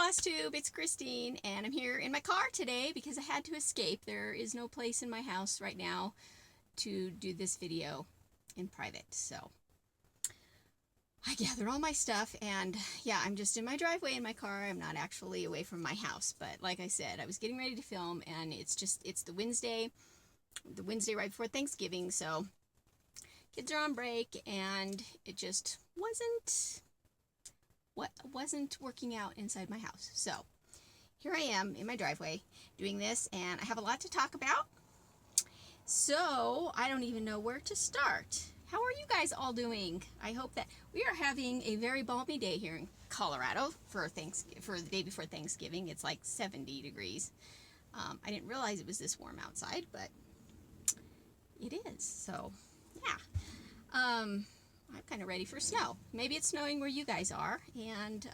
Flosstube, it's Christine, and I'm here in my car today because I had to escape. There is no place in my house right now to do this video in private, so I gather all my stuff, and yeah, I'm just in my driveway in my car. I'm not actually away from my house, but like I said, I was getting ready to film, and it's the Wednesday right before Thanksgiving, so kids are on break, and it just wasn't working out inside my house. So here I am in my driveway doing this, and I have a lot to talk about, so I don't even know where to start. How are you guys all doing? I hope that we are having a very balmy day here in Colorado for the day before Thanksgiving. It's like 70 degrees. I didn't realize it was this warm outside, but it is. So yeah, I'm kind of ready for snow. Maybe it's snowing where you guys are, and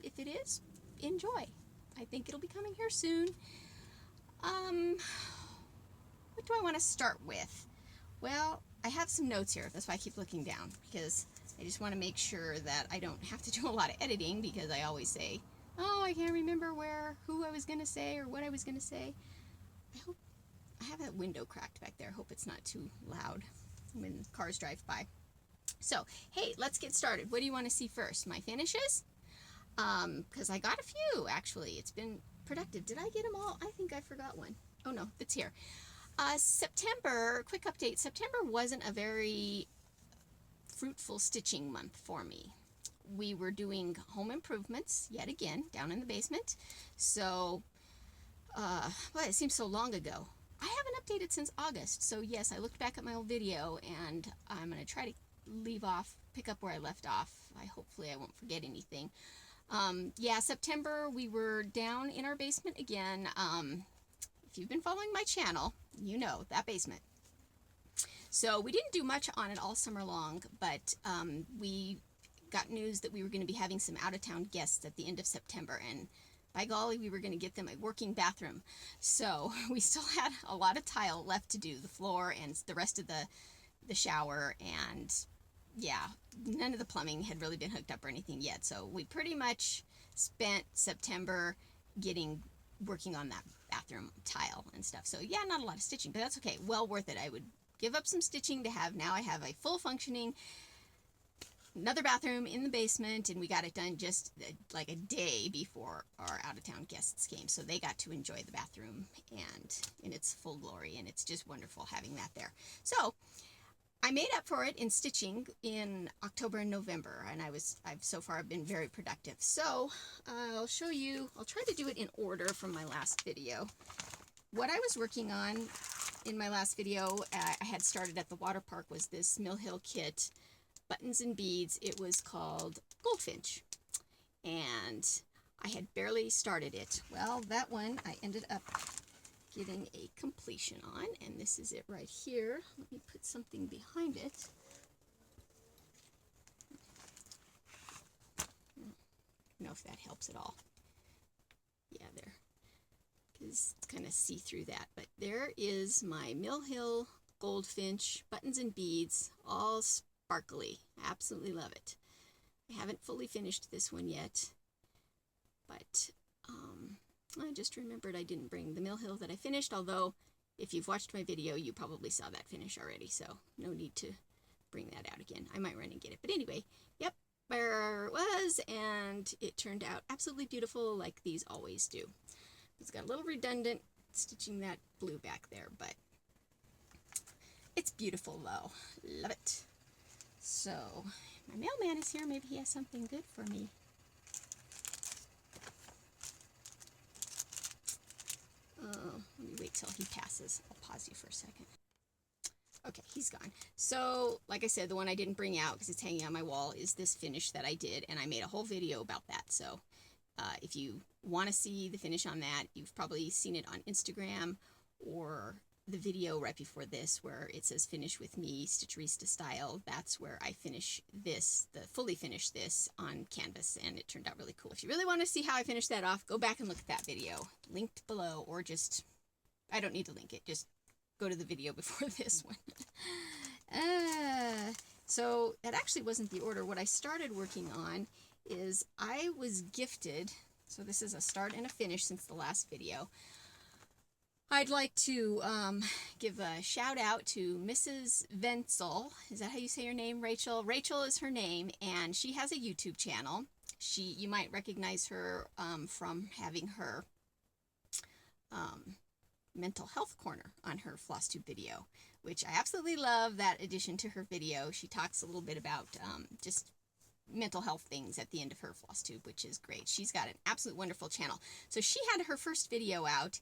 if it is, enjoy. I think it'll be coming here soon. What do I want to start with? Well, I have some notes here. That's why I keep looking down, because I just want to make sure that I don't have to do a lot of editing, because I always say, oh, I can't remember who I was going to say or what I was going to say. I have that window cracked back there. I hope it's not too loud when cars drive by. So, hey, let's get started. What do you want to see first? My finishes? Because I got a few, actually. It's been productive. Did I get them all? I think I forgot one. Oh, no, it's here. September, quick update. September wasn't a very fruitful stitching month for me. We were doing home improvements, yet again, down in the basement. So, well, it seems so long ago. I haven't updated since August. So, yes, I looked back at my old video, and I'm going to try to pick up where I left off. Hopefully I won't forget anything. Yeah, September we were down in our basement again. If you've been following my channel, you know that basement. So we didn't do much on it all summer long, but we got news that we were going to be having some out-of-town guests at the end of September, and by golly, we were going to get them a working bathroom. So we still had a lot of tile left to do, the floor and the rest of the shower, and yeah, none of the plumbing had really been hooked up or anything yet. So we pretty much spent September working on that bathroom tile and stuff. So yeah, not a lot of stitching, but that's okay. Well worth it. I would give up some stitching to have, now I have a full functioning another bathroom in the basement, and we got it done just like a day before our out-of-town guests came, so they got to enjoy the bathroom and in its full glory, and it's just wonderful having that there. So I made up for it in stitching in October and November, and so far been very productive. So I'll show you, I'll try to do it in order from my last video. What I was working on in my last video, I had started at the water park, was this Mill Hill kit, buttons and beads. It was called Goldfinch, and I had barely started it. Well, that one I ended up getting a completion on, and this is it right here. Let me put something behind it. I don't know if that helps at all. Yeah, there, because it's kind of see through that, but there is my Mill Hill Goldfinch buttons and beads, all sparkly. Absolutely love it. I haven't fully finished this one yet, but I just remembered I didn't bring the Mill Hill that I finished, although if you've watched my video, you probably saw that finish already, so no need to bring that out again. I might run and get it, but anyway, yep, there it was, and it turned out absolutely beautiful, like these always do. It's got a little redundant stitching that blue back there, but it's beautiful though. Love it. So my mailman is here. Maybe he has something good for me. Let me wait till he passes. I'll pause you for a second. Okay, he's gone. So, like I said, the one I didn't bring out because it's hanging on my wall is this finish that I did, and I made a whole video about that. So, if you want to see the finish on that, you've probably seen it on Instagram or the video right before this where it says finish with me, Stitcherista style. That's where I finish this, fully finish this on canvas, and it turned out really cool. If you really want to see how I finish that off, go back and look at that video, linked below, or just, I don't need to link it, just go to the video before this one. So that actually wasn't the order. What I started working on is I was gifted So this is a start and a finish since the last video. I'd like to give a shout out to Mrs. Vendsel. Is that how you say your name, Rachel? Rachel is her name, and she has a YouTube channel. You might recognize her from having her mental health corner on her Flosstube video, which I absolutely love that addition to her video. She talks a little bit about just mental health things at the end of her Flosstube, which is great. She's got an absolute wonderful channel. So she had her first video out,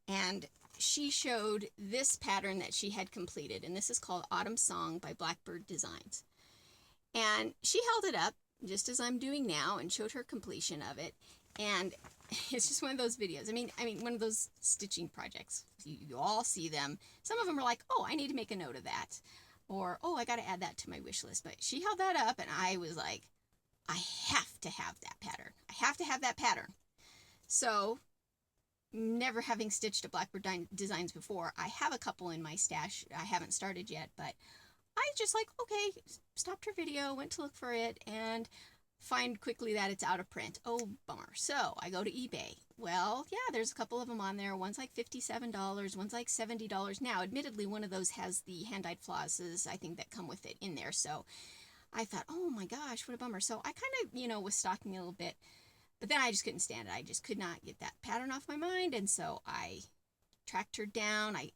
and she showed this pattern that she had completed, and this is called Autumn Song by Blackbird Designs. And she held it up, just as I'm doing now, and showed her completion of it. And it's just one of those videos. I mean, one of those stitching projects. You all see them. Some of them are like, oh, I need to make a note of that. Or, oh, I got to add that to my wish list. But she held that up, and I was like, I have to have that pattern. I have to have that pattern. So, never having stitched a Blackbird Designs before, I have a couple in my stash. I haven't started yet, but I just like, okay, stopped her video, went to look for it, and find quickly that it's out of print. Oh, bummer. So I go to eBay. Well, yeah, there's a couple of them on there. One's like $57, one's like $70. Now, admittedly, one of those has the hand-dyed flosses, I think, that come with it in there. So I thought, oh my gosh, what a bummer. So I kind of, was stalking a little bit. But then I just couldn't stand it. I just could not get that pattern off my mind. And so I tracked her down. I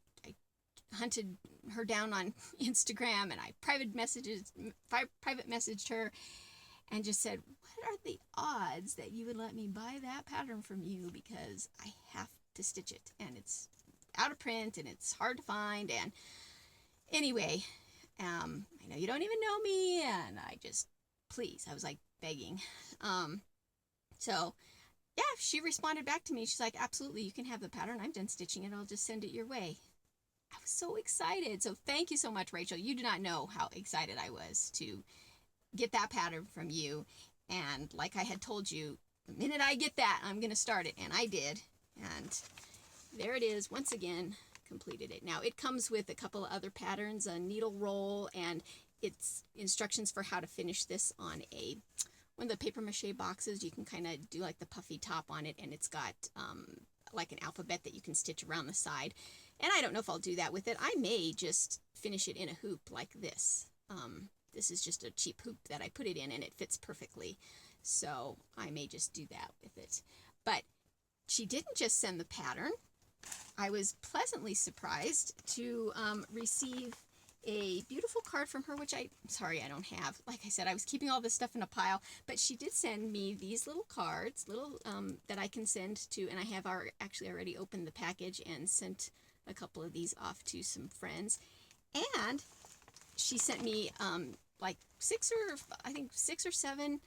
hunted her down on Instagram, and I private messaged her and just said, what are the odds that you would let me buy that pattern from you? Because I have to stitch it, and it's out of print, and it's hard to find. And anyway, I know you don't even know me, and please, I was like begging. So, yeah, she responded back to me. She's like, absolutely, you can have the pattern. I'm done stitching it. I'll just send it your way. I was so excited. So thank you so much, Rachel. You do not know how excited I was to get that pattern from you. And like I had told you, the minute I get that, I'm going to start it. And I did. And there it is. Once again, completed it. Now, it comes with a couple of other patterns, a needle roll, and it's instructions for how to finish this on one of the paper mache boxes. You can kind of do like the puffy top on it, and it's got like an alphabet that you can stitch around the side. And I don't know if I'll do that with it. I may just finish it in a hoop like this. This is just a cheap hoop that I put it in, and it fits perfectly. So I may just do that with it. But she didn't just send the pattern. I was pleasantly surprised to receive a beautiful card from her, which sorry I don't have. Like I said, I was keeping all this stuff in a pile, but she did send me these little cards, that I can send to, and I have actually already opened the package and sent a couple of these off to some friends. And she sent me like 6 or 7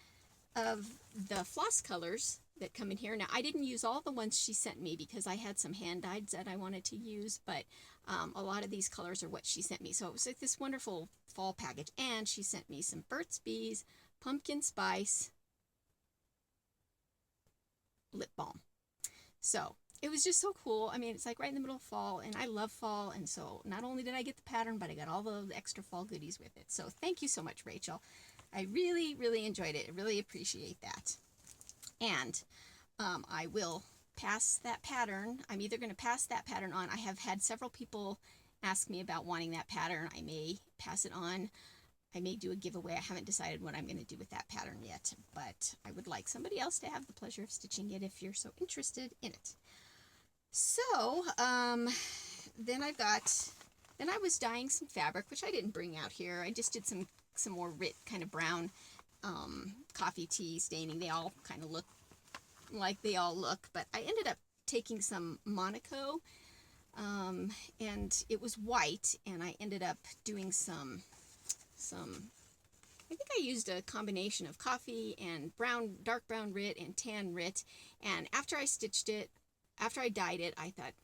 of the floss colors that come in here. Now, I didn't use all the ones she sent me because I had some hand-dyed that I wanted to use, but a lot of these colors are what she sent me. So it was like this wonderful fall package, and she sent me some Burt's Bees, pumpkin spice, lip balm. So it was just so cool. I mean, it's like right in the middle of fall, and I love fall, and so not only did I get the pattern, but I got all the extra fall goodies with it. So thank you so much, Rachel. I really, really enjoyed it. I really appreciate that. And I will pass that pattern. I'm either going to pass that pattern on. I have had several people ask me about wanting that pattern. I may pass it on. I may do a giveaway. I haven't decided what I'm going to do with that pattern yet, but I would like somebody else to have the pleasure of stitching it if you're so interested in it. So, then I was dyeing some fabric, which I didn't bring out here. I just did some more kind of brown coffee tea staining. They all kind of look like they all look, but I ended up taking some Monaco, and it was white, and I ended up doing some I think I used a combination of coffee and dark brown Rit and tan Rit, and after I dyed it, I thought,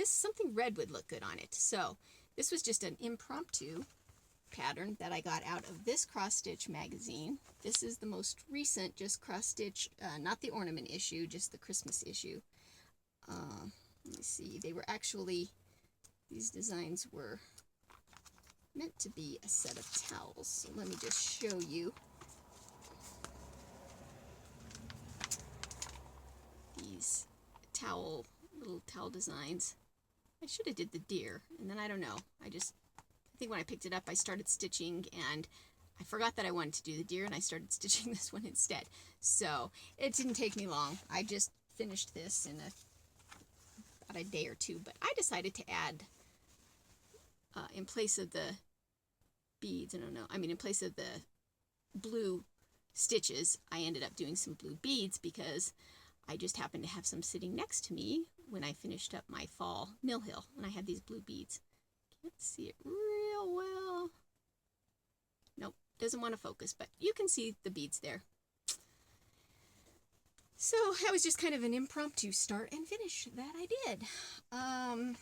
something red would look good on it. So this was just an impromptu pattern that I got out of this cross stitch magazine. This is the most recent, just cross stitch, not the ornament issue, just the Christmas issue. Let me see, these designs were meant to be a set of towels. So let me just show you. little towel designs. I should have did the deer, and then I don't know. I think when I picked it up, I started stitching, and I forgot that I wanted to do the deer, and I started stitching this one instead. So it didn't take me long. I just finished this in about a day or two, but I decided to add, in place of the beads, in place of the blue stitches, I ended up doing some blue beads because I just happened to have some sitting next to me when I finished up my fall mill hill, and I had these blue beads. Can't see it real well. Nope, doesn't want to focus, but you can see the beads there. So that was just kind of an impromptu start and finish that I did. I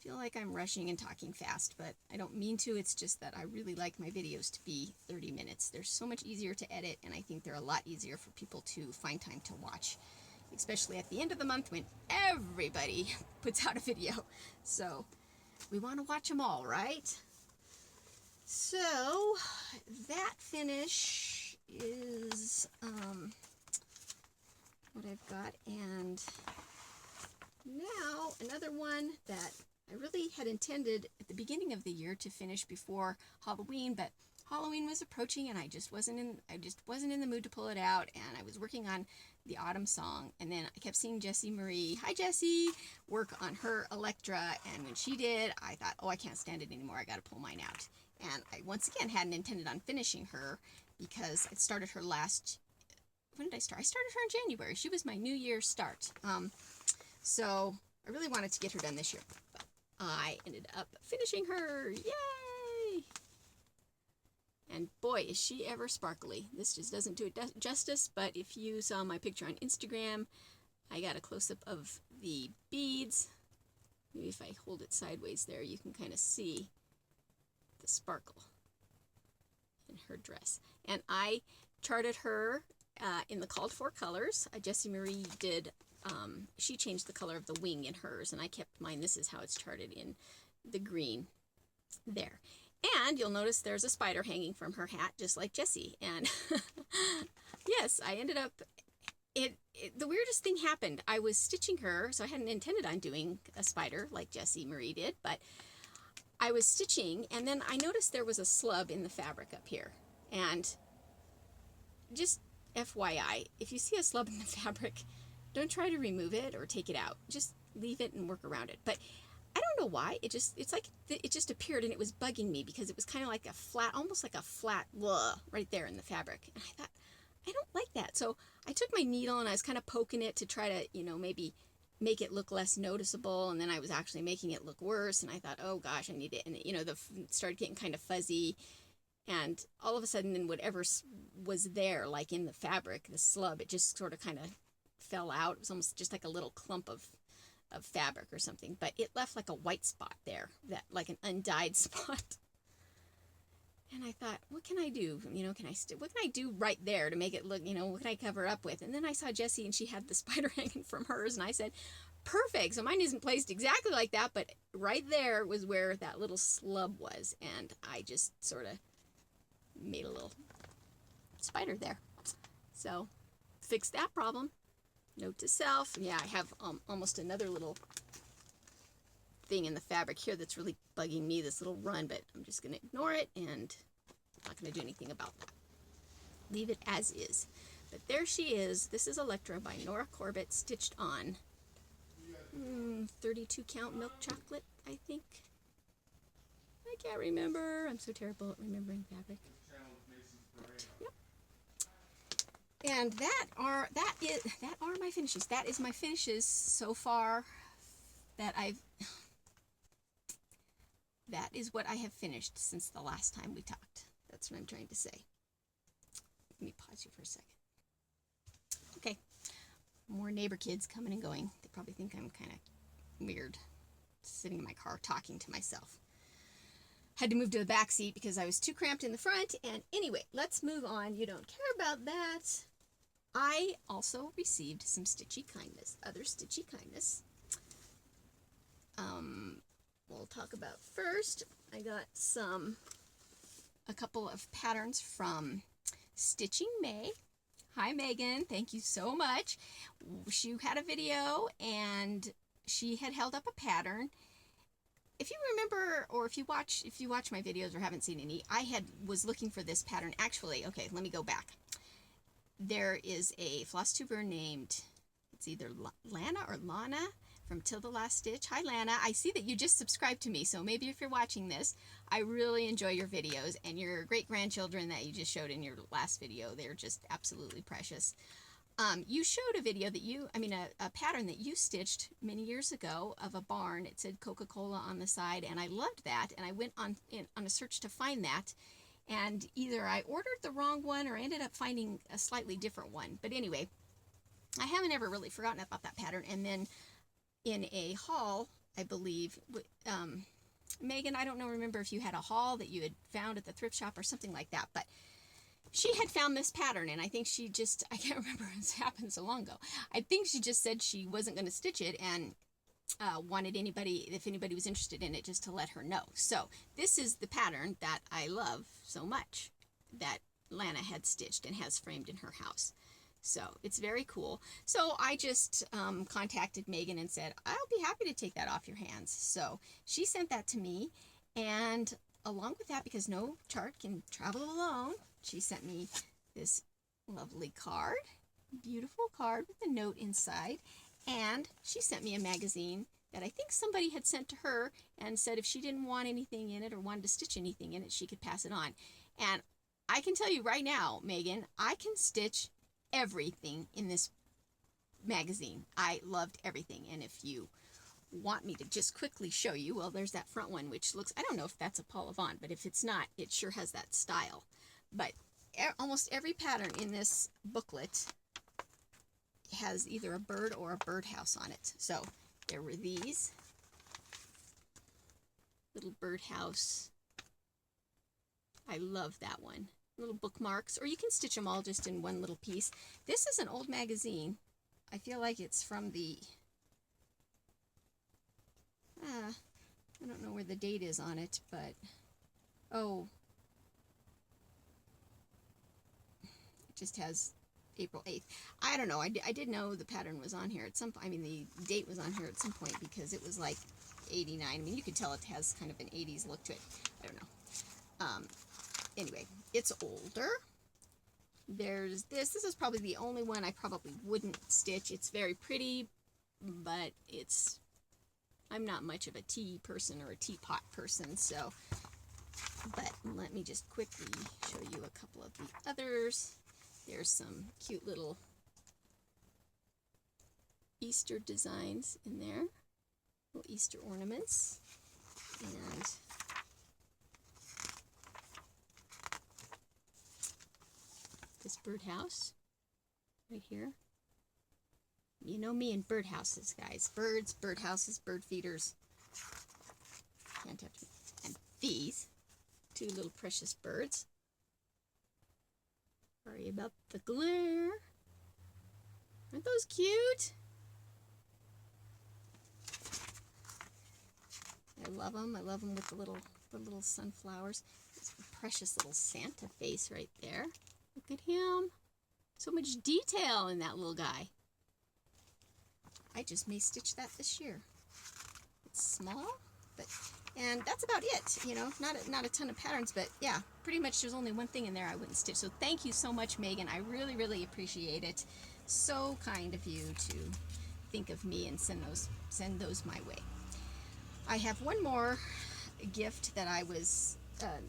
feel like I'm rushing and talking fast, but I don't mean to. It's just that I really like my videos to be 30 minutes. They're so much easier to edit, and I think they're a lot easier for people to find time to watch, especially at the end of the month when everybody puts out a video. So we want to watch them all, right? So that finish is what I've got, and now another one that I really had intended at the beginning of the year to finish before Halloween, but Halloween was approaching and I just wasn't in the mood to pull it out, and I was working on the autumn song, and then I kept seeing Jessie Marie, hi Jessie, work on her Electra, and when she did, I thought, oh, I can't stand it anymore, I gotta pull mine out. And I once again hadn't intended on finishing her because I started her when did I start? I started her in January. She was my New Year's start. So I really wanted to get her done this year, but I ended up finishing her. Yay! And boy, is she ever sparkly. This just doesn't do it justice, but if you saw my picture on Instagram, I got a close-up of the beads. Maybe if I hold it sideways there, you can kind of see the sparkle in her dress. And I charted her in the called for colors. Jessie Marie did, she changed the color of the wing in hers, and I kept mine. This is how it's charted in the green there. And you'll notice there's a spider hanging from her hat, just like Jessie. And yes, I ended up, the weirdest thing happened. I was stitching her, so I hadn't intended on doing a spider like Jessie Marie did, but I was stitching, and then I noticed there was a slub in the fabric up here. And just FYI, if you see a slub in the fabric, don't try to remove it or take it out. Just leave it and work around it. But I don't know why. It just appeared, and it was bugging me because it was kind of like a flat, almost like a flat right there in the fabric. And I thought, I don't like that. So I took my needle and I was kind of poking it to try to, maybe make it look less noticeable, and then I was actually making it look worse, and I thought, oh gosh, I need it, and started getting kind of fuzzy, and all of a sudden, then whatever was there, like in the fabric, the slub, it just sort of kind of fell out. It was almost just like a little clump of fabric or something, but it left like a white spot there, that like an undyed spot. And I thought, what can I do? What can I do right there to make it look, what can I cover up with? And then I saw Jessie, and she had the spider hanging from hers, and I said, perfect. So mine isn't placed exactly like that, but right there was where that little slub was. And I just sort of made a little spider there. So fixed that problem. Note to self. Yeah, I have almost another little thing in the fabric here that's really bugging me, this little run, but I'm just going to ignore it and not going to do anything about that. Leave it as is. But there she is. This is Electra by Nora Corbett, stitched on 32 count milk chocolate, I think. I can't remember. I'm so terrible at remembering fabric. But, yep. And that are my finishes. That is my finishes so far that that is what I have finished since the last time we talked. That's what I'm trying to say. Let me pause you for a second. Okay. More neighbor kids coming and going. They probably think I'm kind of weird sitting in my car talking to myself. Had to move to the back seat because I was too cramped in the front. And anyway, let's move on. You don't care about that. I also received some stitchy kindness, other stitchy kindness. We'll talk about first. I got a couple of patterns from Meagan Mae. Hi, Megan. Thank you so much. She had a video and she had held up a pattern. If you remember, or if you watch my videos or haven't seen any, was looking for this pattern. Actually, okay, let me go back. There is a Flosstuber named, it's either Lana or Lana from Till the Last Stitch. Hi, Lana. I see that you just subscribed to me, so maybe if you're watching this, I really enjoy your videos, and your great-grandchildren that you just showed in your last video, they're just absolutely precious. You showed a video that a pattern that you stitched many years ago of a barn. It said Coca-Cola on the side, and I loved that, and I went on a search to find that, and either I ordered the wrong one or I ended up finding a slightly different one. But anyway, I haven't ever really forgotten about that pattern. And then in a haul, I believe, Megan, I don't remember if you had a haul that you had found at the thrift shop or something like that, but she had found this pattern, and I think I can't remember, it's happened so long ago. I think she just said she wasn't going to stitch it and wanted if anybody was interested in it, just to let her know. So this is the pattern that I love so much that Lana had stitched and has framed in her house. So it's very cool. So I just contacted Megan and said, I'll be happy to take that off your hands. So she sent that to me, and along with that, because no chart can travel alone, she sent me this lovely card, beautiful card with a note inside, and she sent me a magazine that I think somebody had sent to her and said if she didn't want anything in it or wanted to stitch anything in it, she could pass it on. And I can tell you right now, Megan, I can stitch everything in this magazine. I loved everything, and if you want me to just quickly show you, well, there's that front one, which looks, I don't know if that's a Paul Yvonne, but if it's not, it sure has that style. But almost every pattern in this booklet has either a bird or a birdhouse on it. So there were these little birdhouse. I love that one. Little bookmarks, or you can stitch them all just in one little piece. This is an old magazine. I feel like it's from the I don't know where the date is on it, but oh, it just has April 8th. I don't know. I did know the pattern was on here at some point. I mean, the date was on here at some point because it was like 89. I mean, you can tell it has kind of an 80s look to it. I don't know. Anyway, it's older. There's this. This is probably the only one I probably wouldn't stitch. It's very pretty, but I'm not much of a tea person or a teapot person, so, but let me just quickly show you a couple of the others. There's some cute little Easter designs in there, little Easter ornaments, and this birdhouse right here. You know me and birdhouses, guys. Birds, birdhouses, bird feeders. Can't touch me. And these two little precious birds. Sorry about the glare. Aren't those cute? I love them. I love them with the little sunflowers. This precious little Santa face right there. Look at him. So much detail in that little guy. I just may stitch that this year. It's small, and that's about it. You know, not a ton of patterns, but yeah, pretty much there's only one thing in there I wouldn't stitch. So thank you so much, Megan. I really, really appreciate it. So kind of you to think of me and send those my way. I have one more gift that I was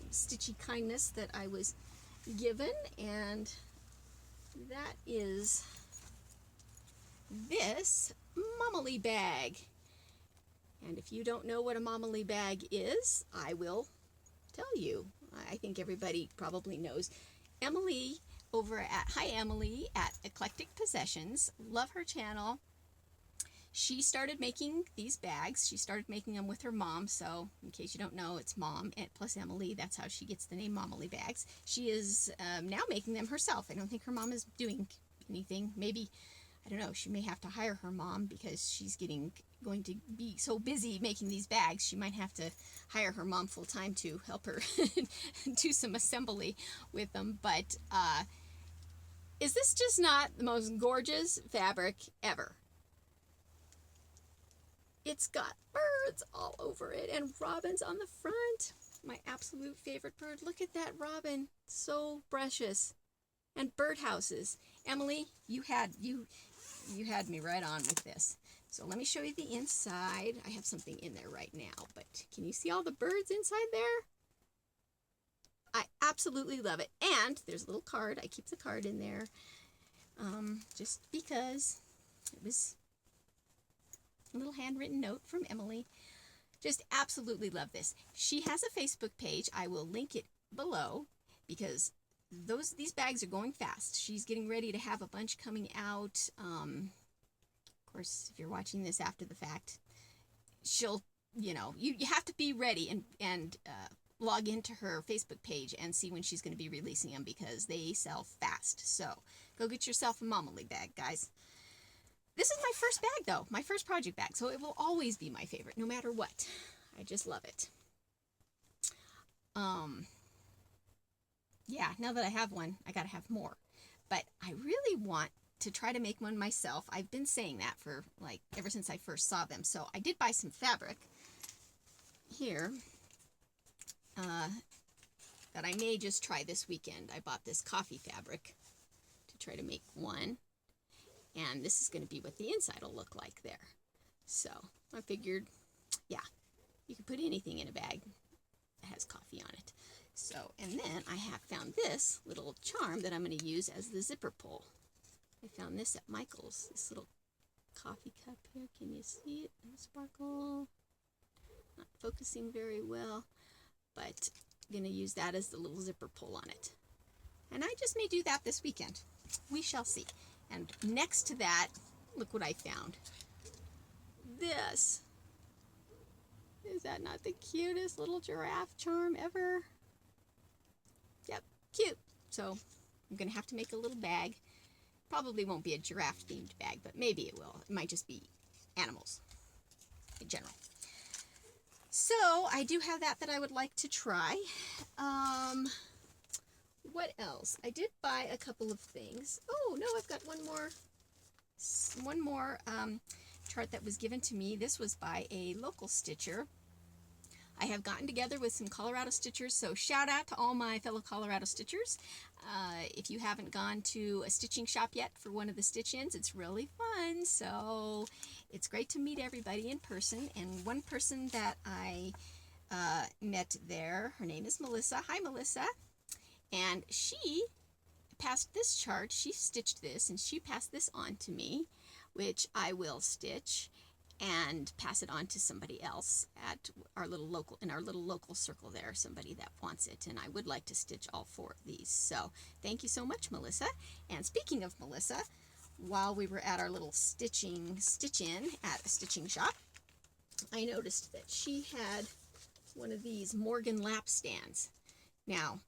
stitchy kindness that I was given, and that is this Momily bag. And if you don't know what a Momily bag is, I will tell you. I think everybody probably knows. Emily hi Emily at Eclectic Possessions. Love her channel. She started making these bags. She started making them with her mom, so in case you don't know, it's Mom and plus Emily. That's how she gets the name Momily Bags. She is now making them herself. I don't think her mom is doing anything. Maybe, I don't know, she may have to hire her mom because she's going to be so busy making these bags. She might have to hire her mom full-time to help her do some assembly with them. But Is this just not the most gorgeous fabric ever? It's got birds all over it and robins on the front. My absolute favorite bird. Look at that robin. So precious. And birdhouses. Emily, you had me right on with this. So let me show you the inside. I have something in there right now, but can you see all the birds inside there? I absolutely love it. And there's a little card. I keep the card in there just because it was a little handwritten note from Emily. Just absolutely love this. She has a Facebook page. I will link it below because these bags are going fast. She's getting ready to have a bunch coming out. Of course, if you're watching this after the fact, she'll, you have to be ready and log into her Facebook page and see when she's going to be releasing them because they sell fast. So go get yourself a Momily bag, guys. This is my first bag, though, my first project bag, so it will always be my favorite, no matter what. I just love it. Yeah, now that I have one, I gotta have more. But I really want to try to make one myself. I've been saying that for, ever since I first saw them. So I did buy some fabric here that I may just try this weekend. I bought this coffee fabric to try to make one. And this is going to be what the inside will look like there. So I figured, yeah, you can put anything in a bag that has coffee on it. So, and then I have found this little charm that I'm going to use as the zipper pull. I found this at Michael's, this little coffee cup here. Can you see it? Sparkle. Not focusing very well, but I'm going to use that as the little zipper pull on it. And I just may do that this weekend. We shall see. And next to that, look what I found. This. Is that not the cutest little giraffe charm ever? Yep, cute. So I'm going to have to make a little bag. Probably won't be a giraffe themed bag, but maybe it will. It might just be animals in general. So I do have that I would like to try. What else? I did buy a couple of things. Oh, no, I've got one more chart that was given to me. This was by a local stitcher. I have gotten together with some Colorado stitchers, so shout out to all my fellow Colorado stitchers. If you haven't gone to a stitching shop yet for one of the stitch-ins, it's really fun. So it's great to meet everybody in person. And one person that I met there, her name is Melissa. Hi, Melissa. And she passed this chart, she stitched this, and she passed this on to me, which I will stitch and pass it on to somebody else at our little local circle there, somebody that wants it. And I would like to stitch all 4 of these. So thank you so much, Melissa. And speaking of Melissa, while we were at our little stitch-in at a stitching shop, I noticed that she had one of these Morgan lap stands. Now,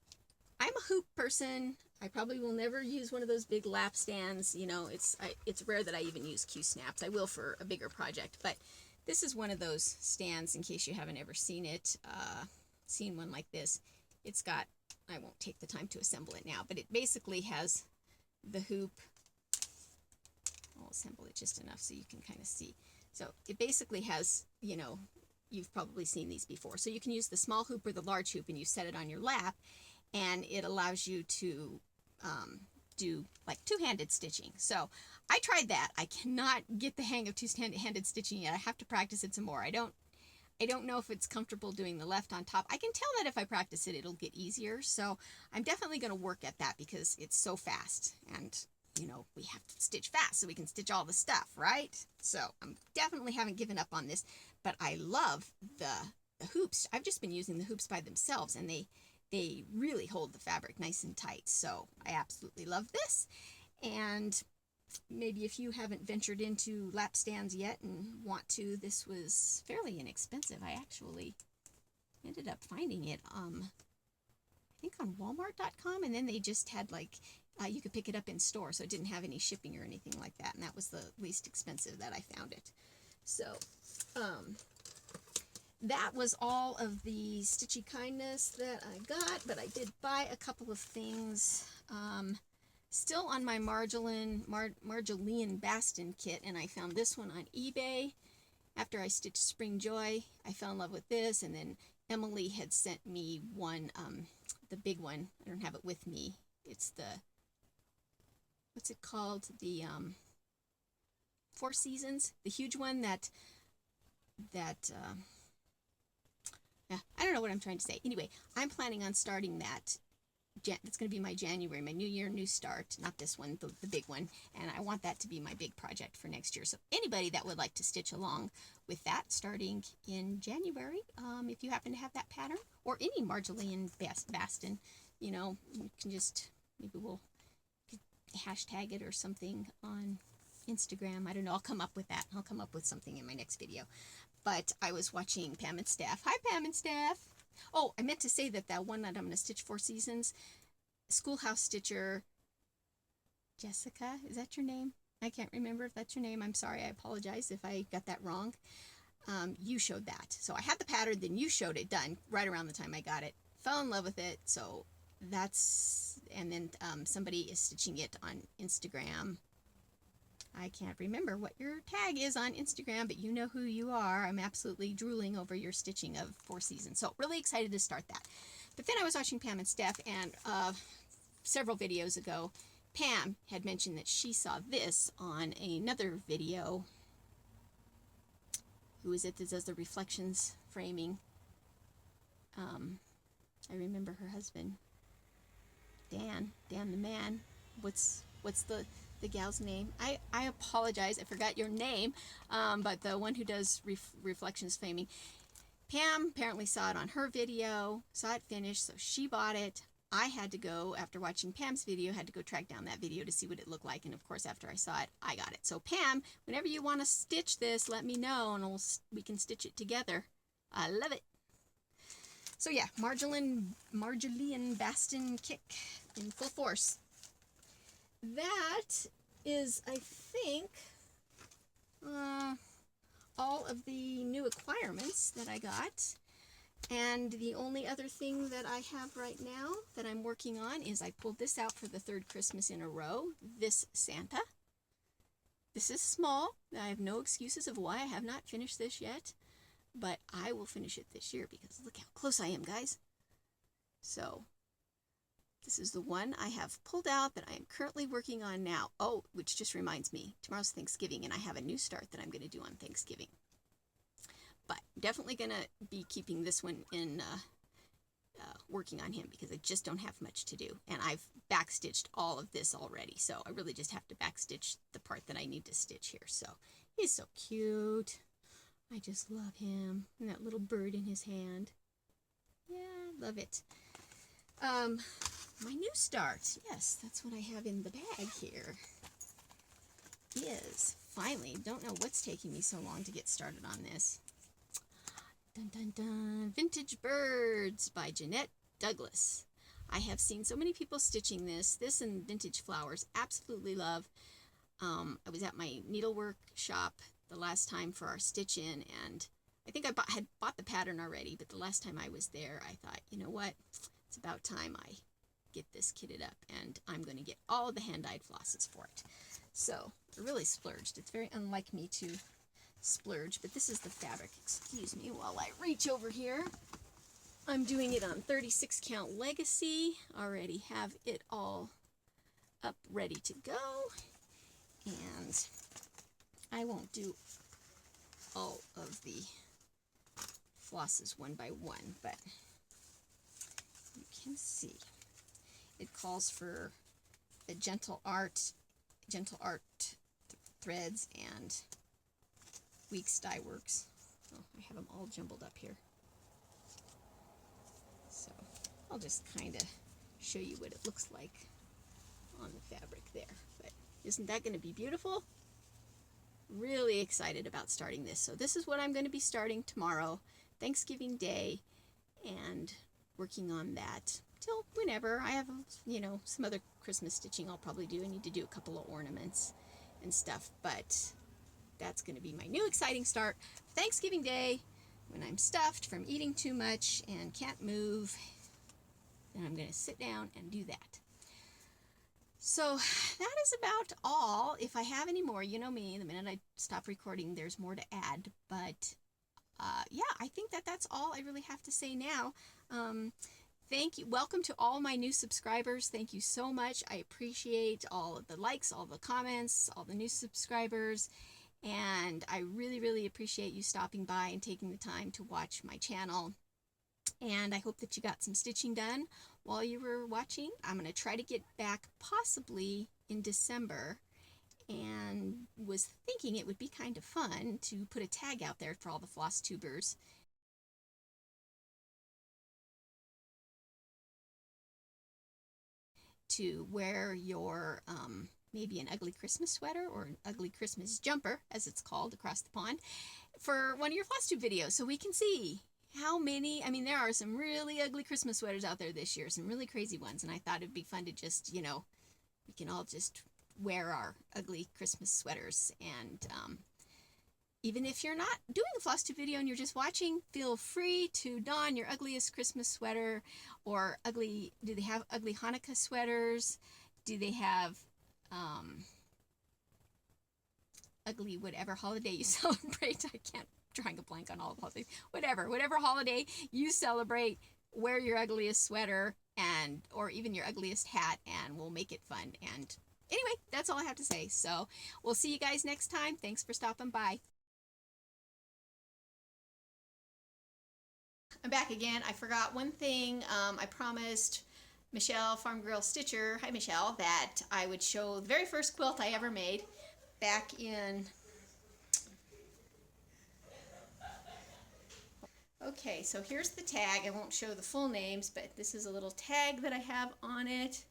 I'm a hoop person. I probably will never use one of those big lap stands. It's rare that I even use Q-snaps. I will for a bigger project, but this is one of those stands, in case you haven't ever seen it, seen one like this. It's got, I won't take the time to assemble it now, but it basically has the hoop. I'll assemble it just enough so you can kind of see. So it basically has, you've probably seen these before. So you can use the small hoop or the large hoop, and you set it on your lap, and it allows you to do like two-handed stitching. So I tried that. I cannot get the hang of two-handed stitching yet. I have to practice it some more. I don't know if it's comfortable doing the left on top. I can tell that if I practice it, it'll get easier. So I'm definitely going to work at that because it's so fast, and we have to stitch fast so we can stitch all the stuff, right? So I'm definitely haven't given up on this, but I love the hoops. I've just been using the hoops by themselves, and they really hold the fabric nice and tight. So I absolutely love this. And maybe if you haven't ventured into lap stands yet and want to, this was fairly inexpensive. I actually ended up finding it, I think on Walmart.com, and then they just had you could pick it up in store, so it didn't have any shipping or anything like that, and that was the least expensive that I found it. So, that was all of the stitchy kindness that I got, but I did buy a couple of things. Still on my Marjolaine Baston kit, and I found this one on eBay. After I stitched Spring Joy, I fell in love with this, and then Emily had sent me one, the big one. I don't have it with me. It's the, what's it called? The Four Seasons, the huge one that yeah, I don't know what I'm trying to say. Anyway, I'm planning on starting that. That's going to be my January, my New Year, New Start. Not this one, the big one. And I want that to be my big project for next year. So anybody that would like to stitch along with that starting in January, if you happen to have that pattern, or any Marjolaine Baston, you know, you can just, maybe we'll hashtag it or something on Instagram. I don't know. I'll come up with that. I'll come up with something in my next video. But I was watching Pam and Steph. Hi, Pam and Steph. Oh, I meant to say that one that I'm going to stitch Four Seasons, Schoolhouse Stitcher, Jessica, is that your name? I can't remember if that's your name. I'm sorry. I apologize if I got that wrong. You showed that. So I had the pattern, then you showed it done right around the time I got it. Fell in love with it. So that's, and then somebody is stitching it on Instagram. I can't remember what your tag is on Instagram, but you know who you are. I'm absolutely drooling over your stitching of Four Seasons. So really excited to start that. But then I was watching Pam and Steph, and several videos ago, Pam had mentioned that she saw this on another video. Who is it that does the reflections framing? I remember her husband. Dan the man. What's the gal's name? I apologize, I forgot your name, but the one who does reflections framing. Pam apparently saw it on her video, saw it finished, so she bought it. I had to go, after watching Pam's video, had to go track down that video to see what it looked like, and of course after I saw it, I got it. So Pam, whenever you want to stitch this, let me know, and we can stitch it together. I love it. So yeah, Marjolaine Baston kick in full force. That is, I think, all of the new acquirements that I got. And the only other thing that I have right now that I'm working on is I pulled this out for the third Christmas in a row, this Santa. This is small. I have no excuses of why I have not finished this yet, but I will finish it this year because look how close I am, guys. So this is the one I have pulled out that I am currently working on now. Oh, which just reminds me, tomorrow's Thanksgiving, and I have a new start that I'm going to do on Thanksgiving. But definitely going to be keeping this one in, working on him because I just don't have much to do. And I've backstitched all of this already, so I really just have to backstitch the part that I need to stitch here. So he's so cute. I just love him. And that little bird in his hand. Yeah, love it. My new start, yes, that's what I have in the bag here, is finally, don't know what's taking me so long to get started on this. Dun dun dun, Vintage Birds by Jeanette Douglas. I have seen so many people stitching this and Vintage Flowers, absolutely love. I was at my needlework shop the last time for our Stitchin, and I think I had bought the pattern already, but the last time I was there, I thought, you know what, it's about time I get this kitted up, and I'm going to get all of the hand-dyed flosses for it. So I really splurged. It's very unlike me to splurge, but this is the fabric. Excuse me while I reach over here. I'm doing it on 36 count Legacy. Already have it all up ready to go, and I won't do all of the flosses one by one, but you can see it calls for the gentle art threads and Weeks Dye Works. Oh, I have them all jumbled up here. So I'll just kind of show you what it looks like on the fabric there. But isn't that going to be beautiful? Really excited about starting this. So this is what I'm going to be starting tomorrow, Thanksgiving Day, and working on that till whenever. I have, you know, some other Christmas stitching I'll probably do. I need to do a couple of ornaments and stuff, but that's going to be my new exciting start. Thanksgiving Day, when I'm stuffed from eating too much and can't move, then I'm going to sit down and do that. So that is about all. If I have any more, you know me, the minute I stop recording, there's more to add. But yeah, I think that that's all I really have to say now. Thank you. Welcome to all my new subscribers. Thank you so much. I appreciate all of the likes, all the comments, all the new subscribers. And I really, really appreciate you stopping by and taking the time to watch my channel. And I hope that you got some stitching done while you were watching. I'm going to try to get back possibly in December, and was thinking it would be kind of fun to put a tag out there for all the Flosstubers to wear your maybe an ugly Christmas sweater or an ugly Christmas jumper, as it's called across the pond, for one of your Flosstube videos, so we can see how many. I mean, there are some really ugly Christmas sweaters out there this year, some really crazy ones, and I thought it'd be fun to just, you know, we can all just wear our ugly Christmas sweaters. And even if you're not doing a Flosstube video and you're just watching, feel free to don your ugliest Christmas sweater, or ugly, do they have ugly Hanukkah sweaters? Do they have ugly whatever holiday you celebrate? I can't, drawing a blank on all the holidays. Whatever holiday you celebrate, wear your ugliest sweater, and or even your ugliest hat, and we'll make it fun. And anyway, that's all I have to say. So we'll see you guys next time. Thanks for stopping by. I'm back again. I forgot one thing. I promised Michelle, Farm Girl Stitcher, hi Michelle, that I would show the very first quilt I ever made back in... Okay, so here's the tag. I won't show the full names, but this is a little tag that I have on it,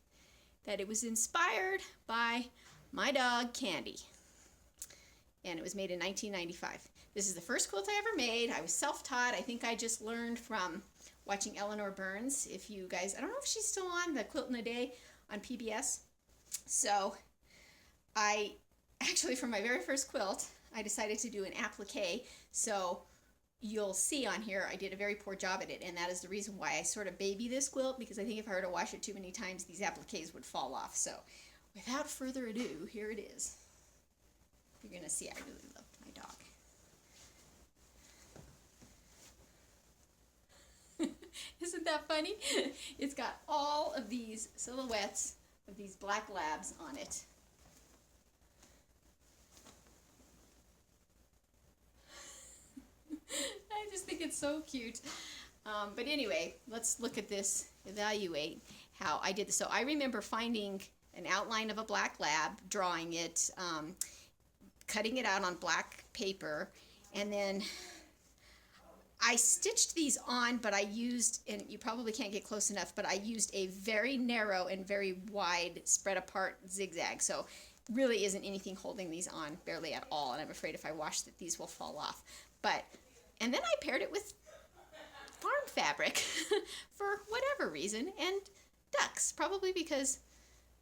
that it was inspired by my dog Candy, and it was made in 1995. This is the first quilt I ever made. I was self-taught. I think I just learned from watching Eleanor Burns. If you guys, I don't know if she's still on the Quilt in a Day on PBS. So I actually, for my very first quilt, I decided to do an applique. So you'll see on here I did a very poor job at it, and that is the reason why I sort of baby this quilt, because I think if I were to wash it too many times, these appliques would fall off. So without further ado, here it is. You're gonna see I really loved my dog. Isn't that funny? It's got all of these silhouettes of these black labs on it. I just think it's so cute. But anyway, let's look at this, evaluate how I did this. So I remember finding an outline of a black lab, drawing it, cutting it out on black paper, and then I stitched these on, but I used, and you probably can't get close enough, but I used a very narrow and very wide spread apart zigzag. So really isn't anything holding these on, barely at all. And I'm afraid if I wash it, these will fall off. But, and then I paired it with farm fabric for whatever reason, and ducks, probably because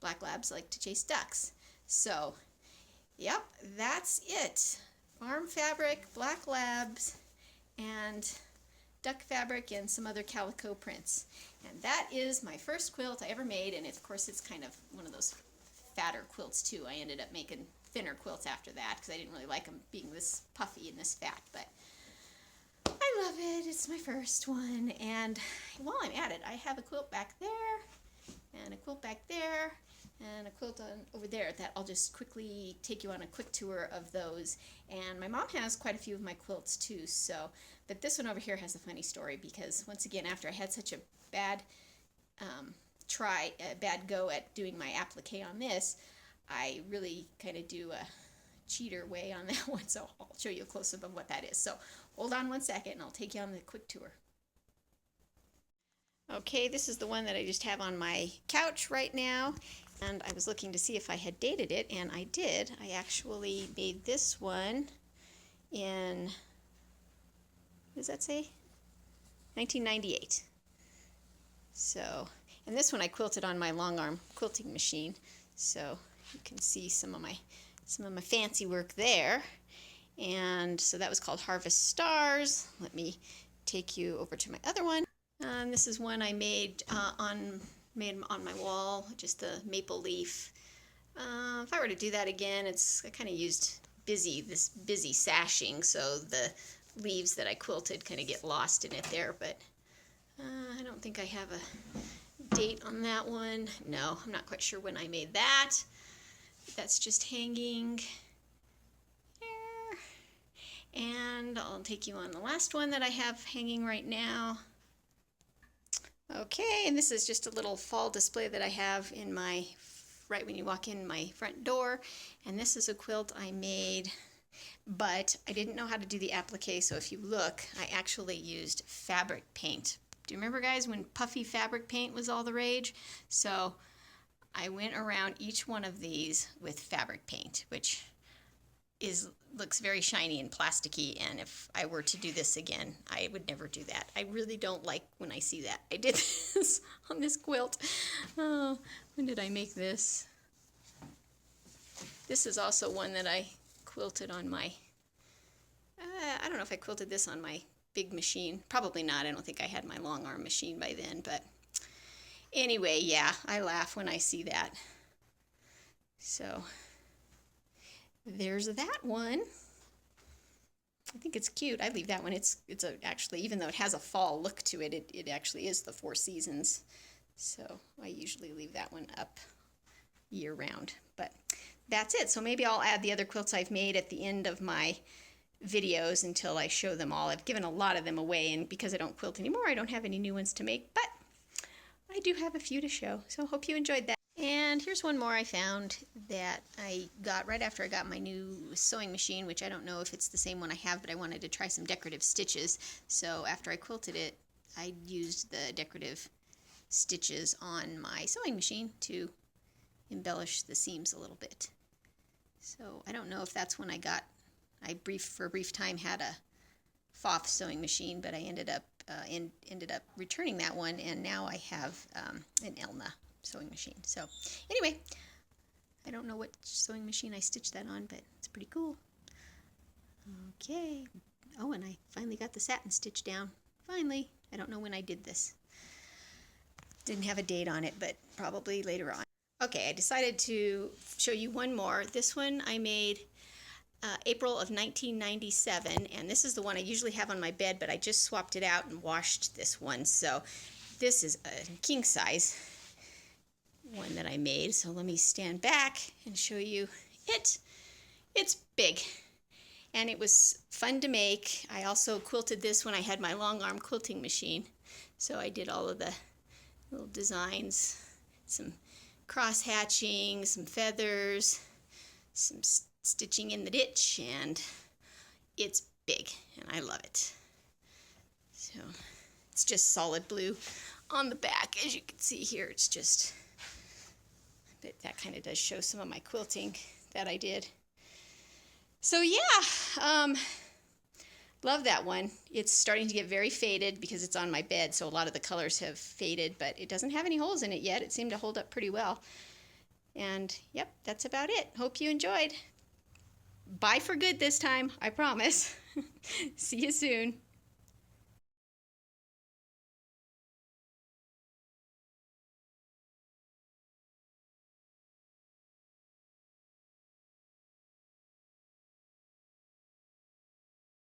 black labs like to chase ducks. So, yep, that's it. Farm fabric, black labs, and duck fabric, and some other calico prints. And that is my first quilt I ever made, and of course it's kind of one of those fatter quilts too. I ended up making thinner quilts after that because I didn't really like them being this puffy and this fat, but I love it. It's my first one. And while I'm at it, I have a quilt back there, and a quilt back there, and a quilt over there that I'll just quickly take you on a quick tour of those. And my mom has quite a few of my quilts too, so, but this one over here has a funny story, because once again, after I had such a bad bad go at doing my applique on this, I really kind of do a cheater way on that one, so I'll show you a close-up of what that is. So hold on one second and I'll take you on the quick tour. Okay, this is the one that I just have on my couch right now, and I was looking to see if I had dated it, and I did. I actually made this one in, what does that say? 1998. So, and this one I quilted on my long arm quilting machine, so you can see some of my fancy work there. And so that was called Harvest Stars. Let me take you over to my other one. This is one I made on my wall, just a maple leaf If I were to do that again, I kind of used this busy sashing, so the leaves that I quilted kind of get lost in it there, but I don't think I have a date on that one. No, I'm not quite sure when I made that. That's just hanging there. And I'll take you on the last one that I have hanging right now. Okay, and this is just a little fall display that I have in my, right when you walk in my front door. And this is a quilt I made, but I didn't know how to do the applique, so if you look, I actually used fabric paint. Do you remember, guys, when puffy fabric paint was all the rage? So I went around each one of these with fabric paint, which looks very shiny and plasticky, and if I were to do this again, I would never do that. I really don't like when I see that. I did this on this quilt. Oh, when did I make this? This is also one that I quilted on my, I don't know if I quilted this on my big machine. Probably not. I don't think I had my long arm machine by then, but anyway, yeah, I laugh when I see that. So there's that one. I think it's cute. I leave that one. It's actually, even though it has a fall look to it, it actually is the 4 seasons. So I usually leave that one up year round. But that's it. So maybe I'll add the other quilts I've made at the end of my videos until I show them all. I've given a lot of them away, and because I don't quilt anymore, I don't have any new ones to make, but I do have a few to show. So hope you enjoyed that. And here's one more I found that I got right after I got my new sewing machine, which I don't know if it's the same one I have, but I wanted to try some decorative stitches. So after I quilted it, I used the decorative stitches on my sewing machine to embellish the seams a little bit. So I don't know if that's when I for a brief time had a Foth sewing machine, but I ended up returning that one, and now I have an Elna sewing machine. So anyway, I don't know what sewing machine I stitched that on, but it's pretty cool. Okay. Oh, and I finally got the satin stitch down. Finally. I don't know when I did this. Didn't have a date on it, but probably later on. Okay, I decided to show you one more. This one I made April of 1997, and this is the one I usually have on my bed, but I just swapped it out and washed this one. So this is a king size one that I made. So let me stand back and show you it. It's big, and it was fun to make. I also quilted this when I had my long arm quilting machine. So I did all of the little designs, some cross hatching, some feathers, some stitching in the ditch, and it's big, and I love it. So it's just solid blue on the back, as you can see here. It's just, but that kind of does show some of my quilting that I did. So yeah, love that one. It's starting to get very faded because it's on my bed, so a lot of the colors have faded, but it doesn't have any holes in it yet. It seemed to hold up pretty well. And yep, that's about it. Hope you enjoyed. Bye for good this time, I promise. See you soon.